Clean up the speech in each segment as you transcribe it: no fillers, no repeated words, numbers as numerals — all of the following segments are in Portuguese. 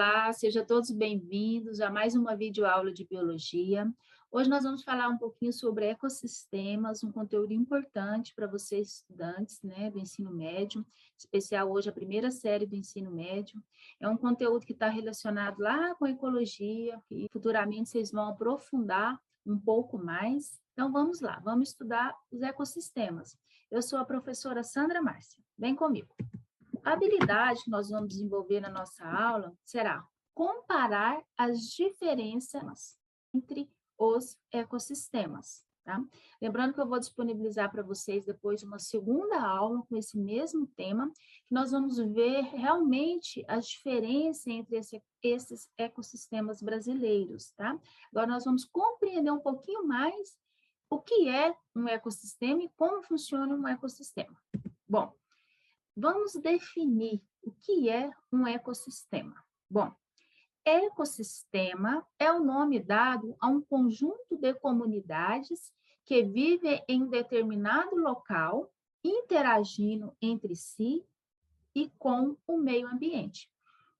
Olá, sejam todos bem-vindos a mais uma videoaula de biologia. Hoje nós vamos falar um pouquinho sobre ecossistemas, um conteúdo importante para vocês estudantes, né, do ensino médio, especial hoje a primeira série do ensino médio. É um conteúdo que está relacionado lá com a ecologia e futuramente vocês vão aprofundar um pouco mais. Então vamos lá, vamos estudar os ecossistemas. Eu sou a professora Sandra Márcia. Vem comigo. A habilidade que nós vamos desenvolver na nossa aula será comparar as diferenças entre os ecossistemas, tá? Lembrando que eu vou disponibilizar para vocês depois uma segunda aula com esse mesmo tema, que nós vamos ver realmente as diferenças entre esses ecossistemas brasileiros, tá? Agora nós vamos compreender um pouquinho mais o que é um ecossistema e como funciona um ecossistema. Bom, vamos definir o que é um ecossistema. Bom, ecossistema é o nome dado a um conjunto de comunidades que vivem em determinado local, interagindo entre si e com o meio ambiente,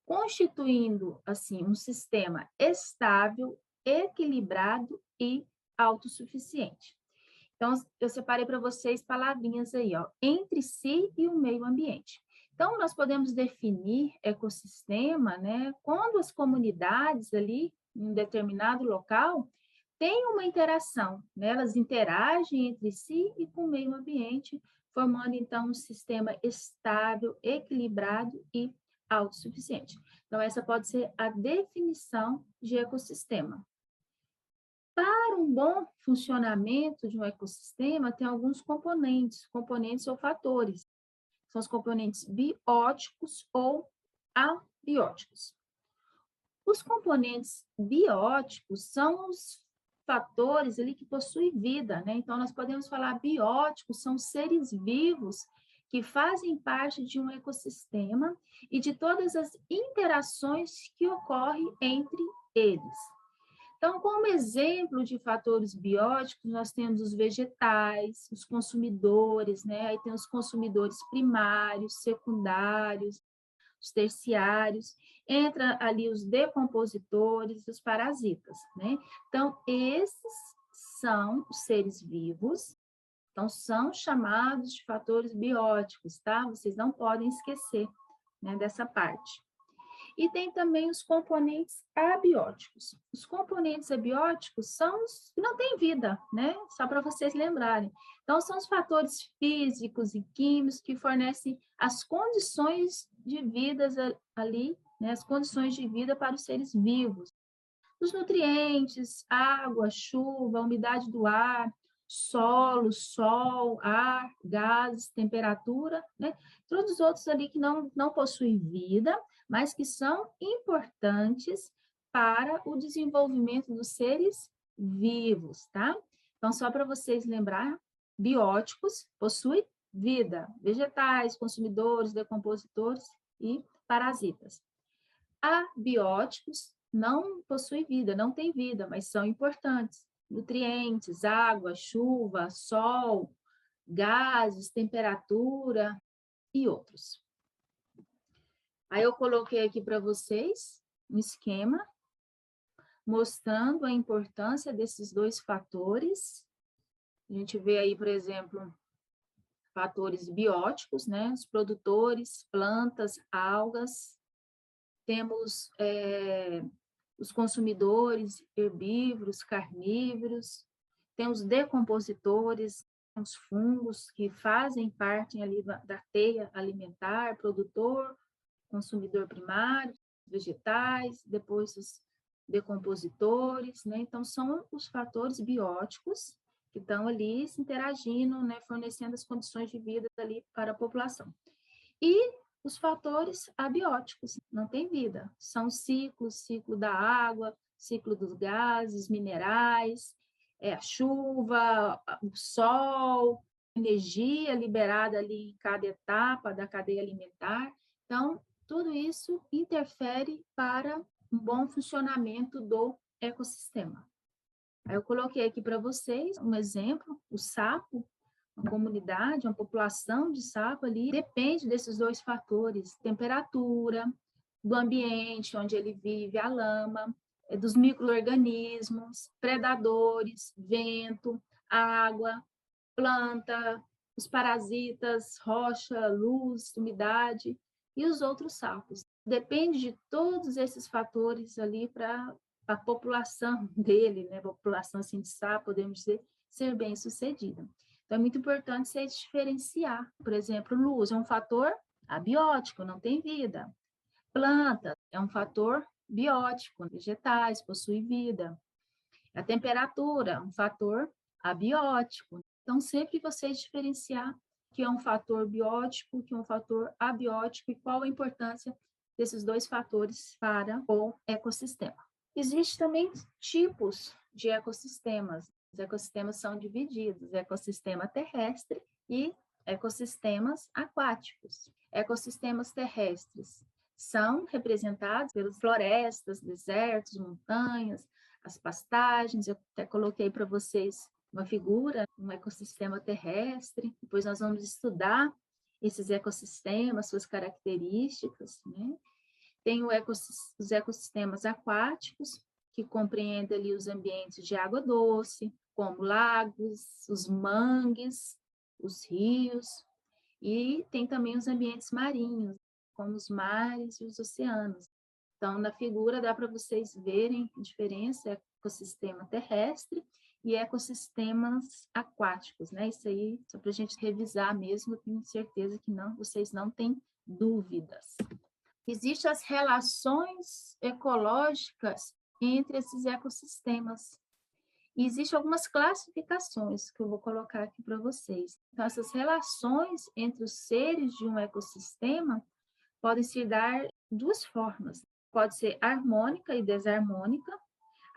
constituindo, assim, um sistema estável, equilibrado e autossuficiente. Então, eu separei para vocês palavrinhas aí, ó, entre si e o meio ambiente. Então, nós podemos definir ecossistema, né, quando as comunidades ali, em um determinado local, têm uma interação, né, elas interagem entre si e com o meio ambiente, formando, então, um sistema estável, equilibrado e autossuficiente. Então, essa pode ser a definição de ecossistema. Para um bom funcionamento de um ecossistema, tem alguns componentes ou fatores. São os componentes bióticos ou abióticos. Os componentes bióticos são os fatores ali que possuem vida, né? Então, nós podemos falar bióticos, são seres vivos que fazem parte de um ecossistema e de todas as interações que ocorrem entre eles. Então, como exemplo de fatores bióticos, nós temos os vegetais, os consumidores, né? Aí tem os consumidores primários, secundários, os terciários, entra ali os decompositores, os parasitas, né? Então, esses são os seres vivos, então são chamados de fatores bióticos, tá? Vocês não podem esquecer, né, dessa parte. E tem também os componentes abióticos. Os componentes abióticos são os que não têm vida, né? Só para vocês lembrarem. Então, são os fatores físicos e químicos que fornecem as condições de vida ali, né? As condições de vida para os seres vivos. Os nutrientes, água, chuva, umidade do ar, solo, sol, ar, gases, temperatura, né? Todos os outros ali que não possuem vida, mas que são importantes para o desenvolvimento dos seres vivos, tá? Então, só para vocês lembrar, bióticos possuem vida, vegetais, consumidores, decompositores e parasitas. Abióticos não possuem vida, não têm vida, mas são importantes. Nutrientes, água, chuva, sol, gases, temperatura e outros. Aí eu coloquei aqui para vocês um esquema mostrando a importância desses dois fatores. A gente vê aí, por exemplo, fatores bióticos, né? Os produtores, plantas, algas. Temos os consumidores, herbívoros, carnívoros. Temos decompositores, os fungos que fazem parte ali da teia alimentar, produtor, consumidor primário, vegetais, depois os decompositores, né? Então, são os fatores bióticos que estão ali se interagindo, né? Fornecendo as condições de vida ali para a população. E os fatores abióticos, não tem vida, são ciclos, ciclo da água, ciclo dos gases, minerais, a chuva, o sol, energia liberada ali em cada etapa da cadeia alimentar. Então, tudo isso interfere para um bom funcionamento do ecossistema. Aí eu coloquei aqui para vocês um exemplo, o sapo, uma comunidade, uma população de sapo ali, depende desses dois fatores, temperatura, do ambiente onde ele vive, a lama, dos micro-organismos, predadores, vento, água, planta, os parasitas, rocha, luz, umidade e os outros sapos. Depende de todos esses fatores ali para a população dele, né, a população assim, de sapo, podemos dizer, ser bem sucedida. Então, é muito importante você diferenciar. Por exemplo, luz é um fator abiótico, não tem vida. Planta é um fator biótico, vegetais possuem vida. A temperatura, um fator abiótico. Então, sempre vocês diferenciar que é um fator biótico, que é um fator abiótico e qual a importância desses dois fatores para o ecossistema. Existem também tipos de ecossistemas. Os ecossistemas são divididos: ecossistema terrestre e ecossistemas aquáticos. Ecossistemas terrestres são representados pelas florestas, desertos, montanhas, as pastagens. Eu até coloquei para vocês uma figura, um ecossistema terrestre. Depois nós vamos estudar esses ecossistemas, suas características, né? Tem os ecossistemas aquáticos, que compreendem ali os ambientes de água doce, como lagos, os mangues, os rios, e tem também os ambientes marinhos, como os mares e os oceanos. Então, na figura dá para vocês verem a diferença: ecossistema terrestre e ecossistemas aquáticos, né? Isso aí, só para a gente revisar mesmo, eu tenho certeza que não, vocês não têm dúvidas. Existem as relações ecológicas entre esses ecossistemas. E existem algumas classificações que eu vou colocar aqui para vocês. Então, essas relações entre os seres de um ecossistema podem se dar duas formas. Pode ser harmônica e desarmônica.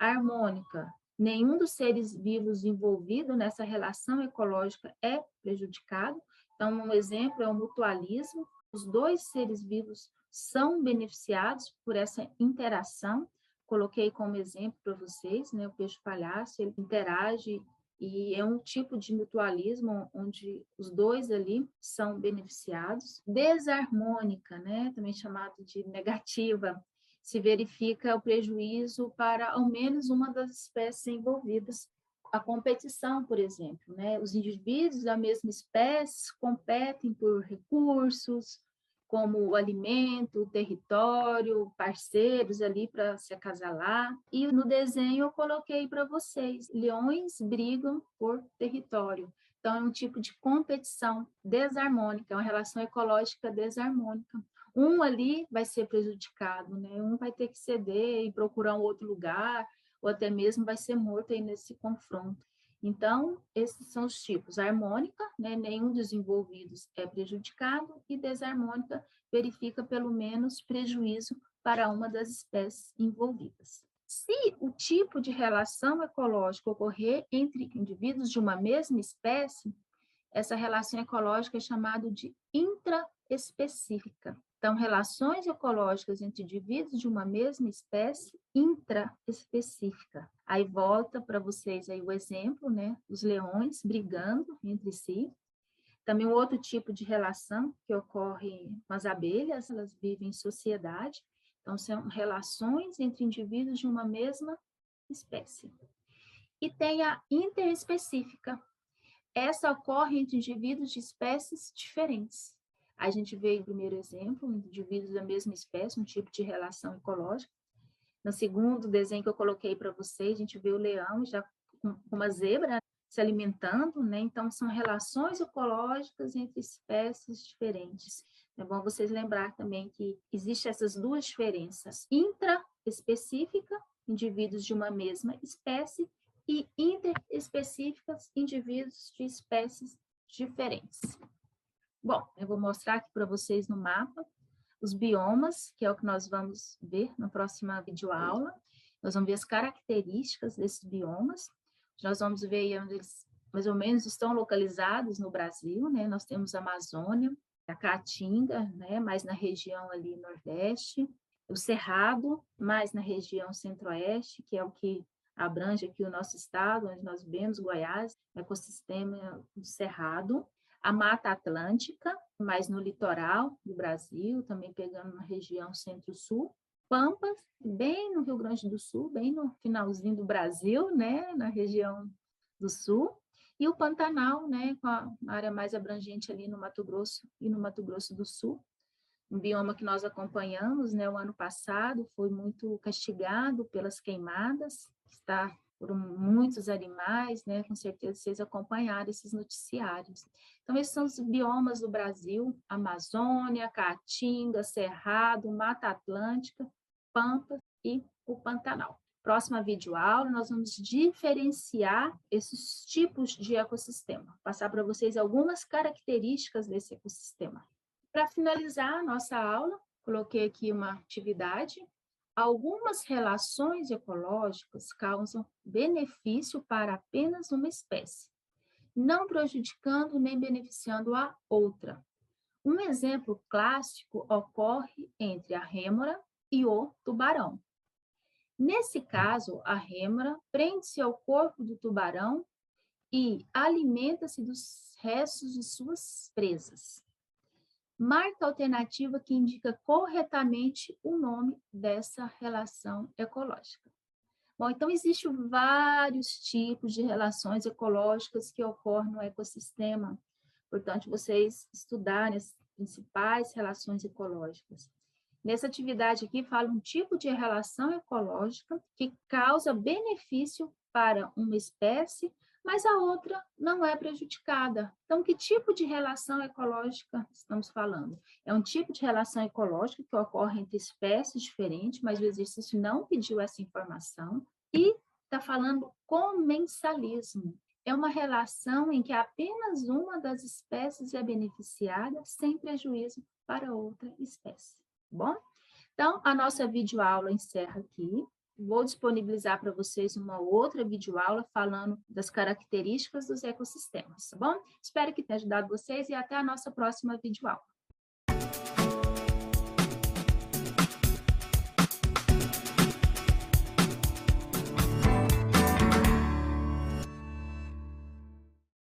Harmônica, nenhum dos seres vivos envolvido nessa relação ecológica é prejudicado. Então, um exemplo é o mutualismo. Os dois seres vivos são beneficiados por essa interação. Coloquei como exemplo para vocês, né, o peixe-palhaço, ele interage e é um tipo de mutualismo onde os dois ali são beneficiados. Desarmônica, né, também chamado de negativa, se verifica o prejuízo para ao menos uma das espécies envolvidas. A competição, por exemplo, né? Os indivíduos da mesma espécie competem por recursos, como o alimento, o território, parceiros ali para se acasalar. E no desenho eu coloquei para vocês: leões brigam por território. Então, é um tipo de competição desarmônica, é uma relação ecológica desarmônica. Um ali vai ser prejudicado, né? Um vai ter que ceder e procurar um outro lugar, ou até mesmo vai ser morto aí nesse confronto. Então, esses são os tipos: harmônica, né? Nenhum dos envolvidos é prejudicado, e desarmônica verifica pelo menos prejuízo para uma das espécies envolvidas. Se o tipo de relação ecológica ocorrer entre indivíduos de uma mesma espécie, essa relação ecológica é chamada de intraespecífica. Então, relações ecológicas entre indivíduos de uma mesma espécie intraespecífica. Aí volta para vocês aí o exemplo, né? Os leões brigando entre si. Também um outro tipo de relação que ocorre com as abelhas, elas vivem em sociedade. Então, são relações entre indivíduos de uma mesma espécie. E tem a interespecífica. Essa ocorre entre indivíduos de espécies diferentes. A gente vê o primeiro exemplo, indivíduos da mesma espécie, um tipo de relação ecológica. No segundo desenho que eu coloquei para vocês, a gente vê o leão já com uma zebra se alimentando, né? Então, são relações ecológicas entre espécies diferentes. É bom vocês lembrar também que existem essas duas diferenças: intraespecífica, indivíduos de uma mesma espécie, e interespecíficas, indivíduos de espécies diferentes. Bom, eu vou mostrar aqui para vocês no mapa os biomas, que é o que nós vamos ver na próxima videoaula. Nós vamos ver as características desses biomas. Nós vamos ver onde eles mais ou menos estão localizados no Brasil, né? Nós temos a Amazônia, a Caatinga, né? Mais na região ali nordeste, o Cerrado, mais na região centro-oeste, que é o que abrange aqui o nosso estado, onde nós vemos Goiás, ecossistema do Cerrado. a Mata Atlântica, mais no litoral do Brasil, também pegando na região centro-sul. Pampas, bem no Rio Grande do Sul, bem no finalzinho do Brasil, né, na região do sul. E o Pantanal, né, com a área mais abrangente ali no Mato Grosso e no Mato Grosso do Sul. Um bioma que nós acompanhamos, né, o ano passado, foi muito castigado pelas queimadas, está por muitos animais, né, com certeza vocês acompanharam esses noticiários. Então, esses são os biomas do Brasil: Amazônia, Caatinga, Cerrado, Mata Atlântica, Pampas e o Pantanal. Próxima videoaula, nós vamos diferenciar esses tipos de ecossistema, passar para vocês algumas características desse ecossistema. Para finalizar a nossa aula, coloquei aqui uma atividade. Algumas relações ecológicas causam benefício para apenas uma espécie, não prejudicando nem beneficiando a outra. Um exemplo clássico ocorre entre a rêmora e o tubarão. Nesse caso, a rêmora prende-se ao corpo do tubarão e alimenta-se dos restos de suas presas. Marca alternativa que indica corretamente o nome dessa relação ecológica. Bom, então existem vários tipos de relações ecológicas que ocorrem no ecossistema. Portanto, vocês estudarem as principais relações ecológicas. Nessa atividade aqui, fala um tipo de relação ecológica que causa benefício para uma espécie, mas a outra não é prejudicada. Então, que tipo de relação ecológica estamos falando? É um tipo de relação ecológica que ocorre entre espécies diferentes, mas o exercício não pediu essa informação, e está falando comensalismo. É uma relação em que apenas uma das espécies é beneficiada sem prejuízo para outra espécie. Bom? Então, a nossa videoaula encerra aqui. Vou disponibilizar para vocês uma outra videoaula falando das características dos ecossistemas, tá bom? Espero que tenha ajudado vocês e até a nossa próxima videoaula.